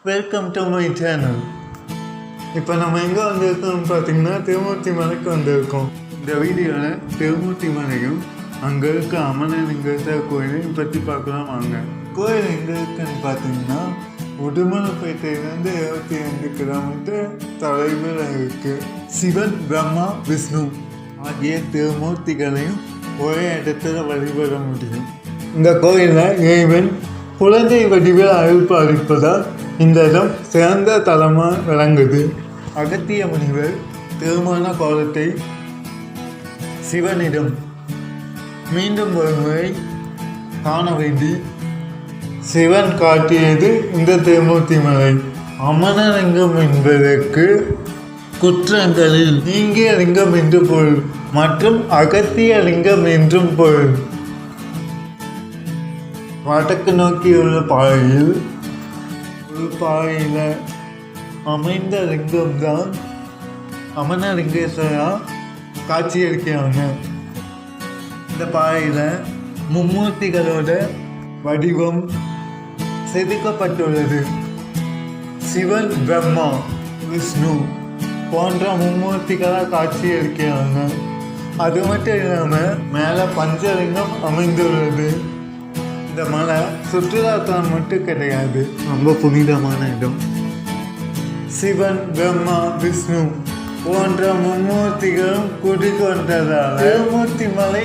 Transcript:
Welcome to my channel. இப்போ நம்ம எங்கே வந்திருக்கோம்னு பார்த்தீங்கன்னா திருமூர்த்தி மலைக்கு வந்திருக்கோம். இந்த வீடியோவில் திருமூர்த்தி மலையும் அங்கே இருக்க அமனலிங்கேஸ்வரர் கோயிலையும் பற்றி பார்க்கலாம் வாங்க. கோயில் எங்கே இருக்குன்னு பார்த்தீங்கன்னா உடுமலைப்பேட்டையிலேருந்து 22 கிலோமீட்டர் தொலைவில் இருக்குது. சிவன், பிரம்மா, விஷ்ணு ஆகிய திருமூர்த்திகளையும் ஒரே இடத்துல வழிபட முடியும். இந்த கோயிலில் இறைவன் குழந்தை வடிவில் அருள் பாலிப்பதால் இந்த இடம் சிறந்த தலமாக விளங்குது. அகத்திய முனிவர் திருமண கோலத்தை சிவனிடம் மீண்டும் ஒரு முறை காண வேண்டி சிவன் காட்டியது இந்த திருமூர்த்தி மலை. அமனலிங்கம் என்பதற்கு குற்றங்களில் நீங்கிய லிங்கம் என்று பொருள் மற்றும் அகத்திய லிங்கம் என்றும் பொருள். வடக்கு நோக்கியுள்ள பாறையில் ஒரு பாறையில் அமைந்த லிங்கம்தான் அமனலிங்கேஸ்வரா காட்சியளிக்கிறாங்க. இந்த பாறையில் மும்மூர்த்திகளோட வடிவம் செதுக்கப்பட்டுள்ளது. சிவன், பிரம்மா, விஷ்ணு போன்ற மும்மூர்த்திகளாக காட்சியளிக்கிறாங்க. அது மட்டும் இல்லாமல் மேலே பஞ்சலிங்கம் அமைந்துள்ளது. இந்த மலை சுற்றுலாத்தலம் மட்டும் கிடையாது, ரொம்ப புனிதமான இடம். சிவன், பிரம்மா, விஷ்ணு போன்ற மும்மூர்த்திகளும் குடிகொண்டதால் திருமூர்த்தி மலை